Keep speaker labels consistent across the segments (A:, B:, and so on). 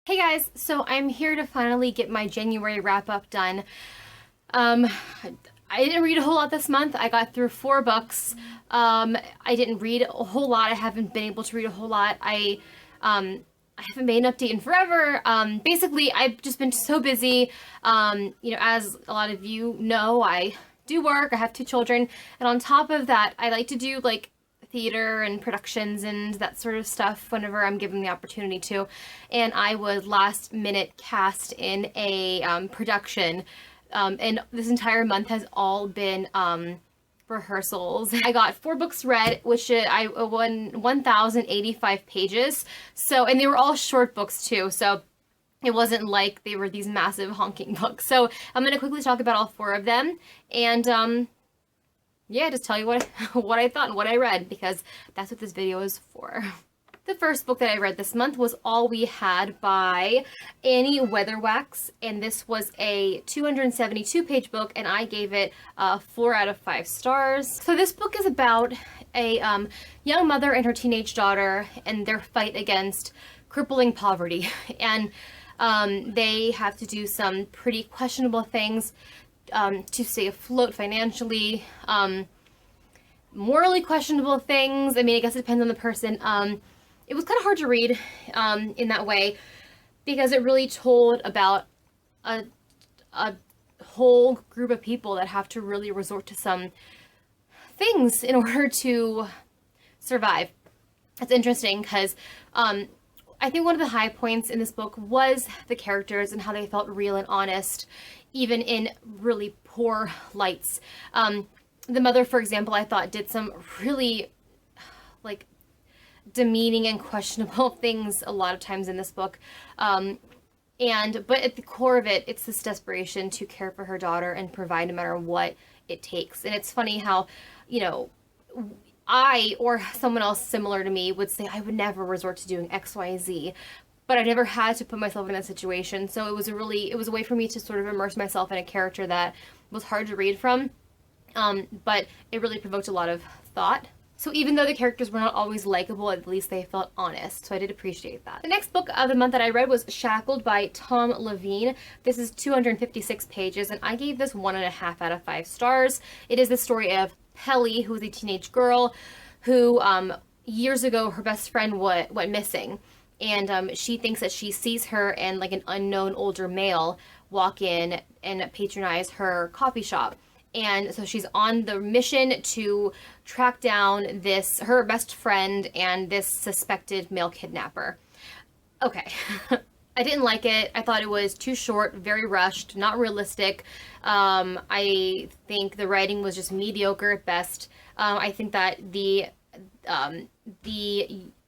A: Hey guys, so I'm here to finally get my January wrap up done. Um, I didn't read a whole lot this month. I got through 4 books. I didn't read a whole lot. I haven't been able to read a whole lot. I haven't made an update in forever. Basically, I've just been so busy. As a lot of you know, I do work. I have 2 children, and on top of that, I like to do like theater and productions and that sort of stuff whenever I'm given the opportunity to. And I was last minute cast in a production. And this entire month has all been rehearsals. I got 4 books read, which I won 1,085 pages. So, and they were all short books too. So it wasn't like they were these massive honking books. So I'm going to quickly talk about all 4 of them. And yeah, just tell you what I thought and what I read, because that's what this video is for. The first book that I read this month was All We Had by Annie Weatherwax, and this was a 272-page book, and I gave it 4 out of 5 stars. So this book is about a young mother and her teenage daughter and their fight against crippling poverty. And they have to do some pretty questionable things to stay afloat financially, morally questionable things. I mean, I guess it depends on the person. It was kind of hard to read in that way, because it really told about a whole group of people that have to really resort to some things in order to survive. It's interesting because I think one of the high points in this book was the characters and how they felt real and honest, even in really poor lights. The mother, for example, I thought did some really, like, demeaning and questionable things a lot of times in this book. But at the core of it, it's this desperation to care for her daughter and provide no matter what it takes. And it's funny how, I or someone else similar to me would say I would never resort to doing X, Y, Z, but I never had to put myself in that situation. So it was a way for me to sort of immerse myself in a character that was hard to read from, but it really provoked a lot of thought. So even though the characters were not always likable, at least they felt honest. So I did appreciate that. The next book of the month that I read was Shackled by Tom Levine. This is 256 pages, and I gave this 1.5 out of 5 stars. It is the story of Pelly, who is a teenage girl who years ago her best friend went missing, and she thinks that she sees her and like an unknown older male walk in and patronize her coffee shop. And so she's on the mission to track down her best friend and this suspected male kidnapper. Okay. I didn't like it. I thought it was too short, very rushed, not realistic. I think the writing was just mediocre at best. I think that the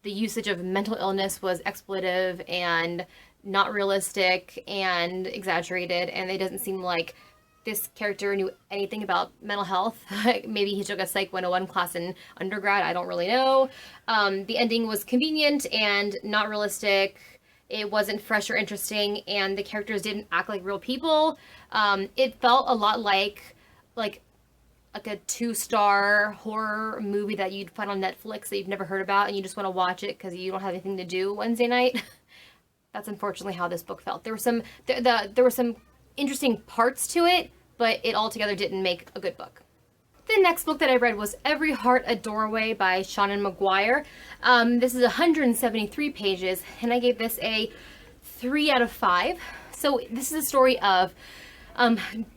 A: usage of mental illness was expletive and not realistic and exaggerated, and it doesn't seem like this character knew anything about mental health. Maybe he took a Psych 101 class in undergrad, I don't really know. The ending was convenient and not realistic. It wasn't fresh or interesting, and the characters didn't act like real people. It felt a lot like a 2-star horror movie that you'd find on Netflix that you've never heard about and you just want to watch it because you don't have anything to do Wednesday night. That's unfortunately how this book felt. There were some interesting parts to it, but it altogether didn't make a good book. The next book that I read was Every Heart a Doorway by Seanan McGuire. This is 173 pages, and I gave this a 3 out of 5. So this is a story of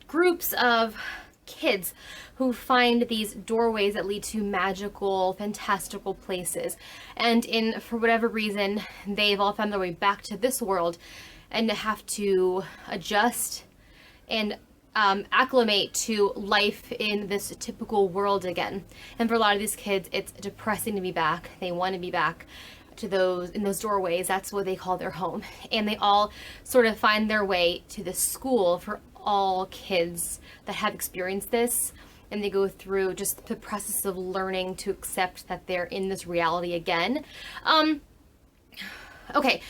A: groups of kids who find these doorways that lead to magical, fantastical places. And for whatever reason, they've all found their way back to this world and have to adjust and acclimate to life in this typical world again. And for a lot of these kids, it's depressing to be back. They want to be back to those doorways. That's what they call their home. And they all sort of find their way to this school for all kids that have experienced this. And they go through just the process of learning to accept that they're in this reality again. Okay.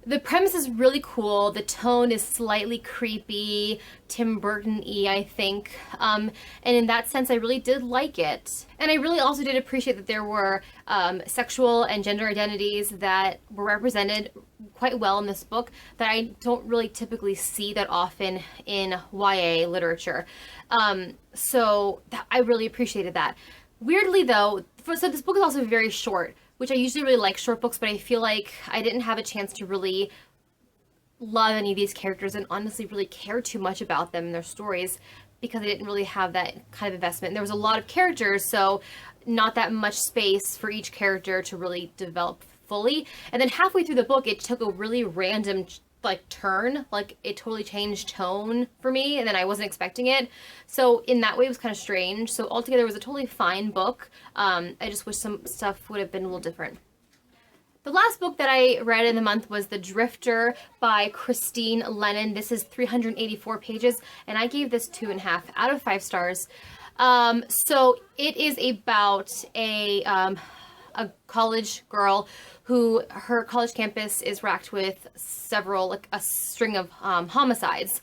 A: The premise is really cool. The tone is slightly creepy, Tim Burton-y, I think. And in that sense, I really did like it. And I really also did appreciate that there were sexual and gender identities that were represented quite well in this book that I don't really typically see that often in YA literature. So I really appreciated that. Weirdly though, so this book is also very short, which I usually really like short books, but I feel like I didn't have a chance to really love any of these characters and honestly really care too much about them and their stories because I didn't really have that kind of investment. And there was a lot of characters, so not that much space for each character to really develop fully. And then halfway through the book, it took a really random like turn, like it totally changed tone for me, and then I wasn't expecting it. So in that way, it was kind of strange. So altogether, it was a totally fine book. I just wish some stuff would have been a little different. The last book that I read in the month was The Drifter by Christine Lennon. This is 384 pages, and I gave this 2.5 out of 5 stars. So it is about a college girl who her college campus is racked with several, like a string of homicides.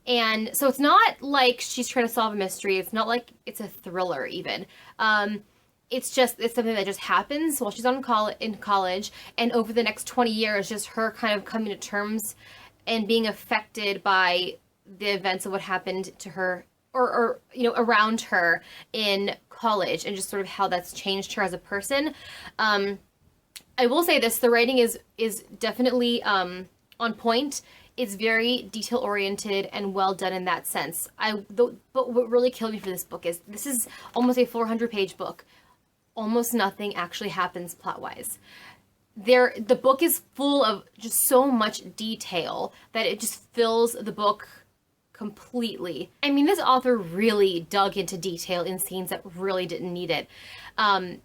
A: And so it's not like she's trying to solve a mystery. It's not like it's a thriller even. It's something that just happens while she's in college, and over the next 20 years, just her kind of coming to terms and being affected by the events of what happened to her or around her in college, and just sort of how that's changed her as a person. I will say this, the writing is definitely on point. It's very detail oriented and well done in that sense. But what really killed me for this book is this is almost a 400-page book. Almost nothing actually happens plot-wise. The book is full of just so much detail that it just fills the book completely. I mean, this author really dug into detail in scenes that really didn't need it. And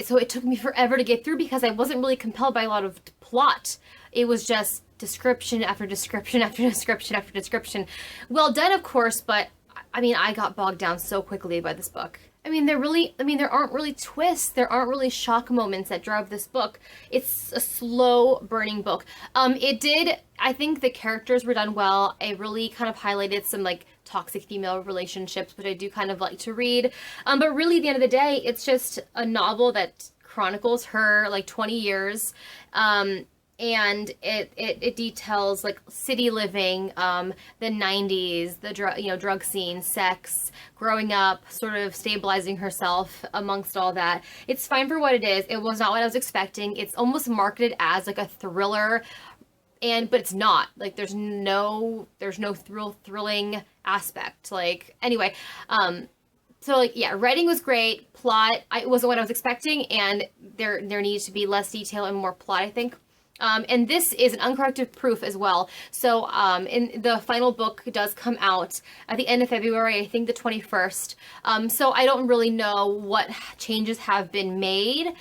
A: so it took me forever to get through because I wasn't really compelled by a lot of plot. It was just description after description after description after description. Well done, of course, but I mean, I got bogged down so quickly by this book. There aren't really twists. There aren't really shock moments that drive this book. It's a slow burning book. I think the characters were done well. It really kind of highlighted some like toxic female relationships, which I do kind of like to read. But really at the end of the day, it's just a novel that chronicles her like 20 years. And it details like city living, the 90s, the drug scene, sex, growing up, sort of stabilizing herself amongst all that. It's fine for what it is. It was not what I was expecting. It's almost marketed as like a thriller, but it's not. Like there's no thrilling aspect. Like anyway, so like yeah, writing was great. Plot, it wasn't what I was expecting, and there needs to be less detail and more plot, I think. And this is an uncorrected proof as well. So in the final book does come out at the end of February, I think the 21st. So I don't really know what changes have been made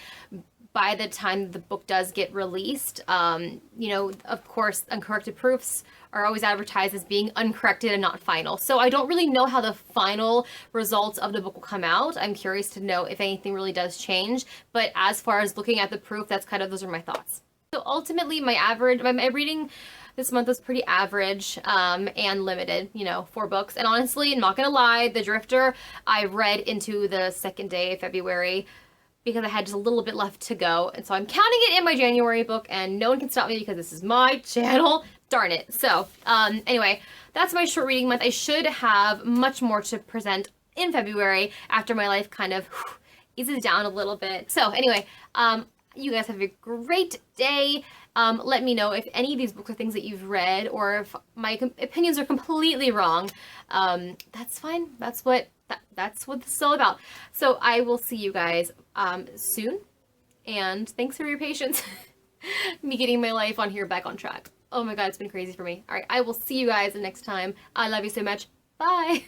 A: by the time the book does get released. Of course, uncorrected proofs are always advertised as being uncorrected and not final. So I don't really know how the final results of the book will come out. I'm curious to know if anything really does change. But as far as looking at the proof, those are my thoughts. So ultimately, my reading this month was pretty average and limited, 4 books. And honestly, I'm not going to lie, The Drifter, I read into the second day of February because I had just a little bit left to go. And so I'm counting it in my January book, and no one can stop me because this is my channel. Darn it. So anyway, that's my short reading month. I should have much more to present in February after my life kind of eases down a little bit. So anyway, you guys have a great day. Let me know if any of these books are things that you've read, or if my opinions are completely wrong. That's fine. That's what this is all about. So I will see you guys soon. And thanks for your patience. Me getting my life on here back on track. Oh my God, it's been crazy for me. All right, I will see you guys next time. I love you so much. Bye.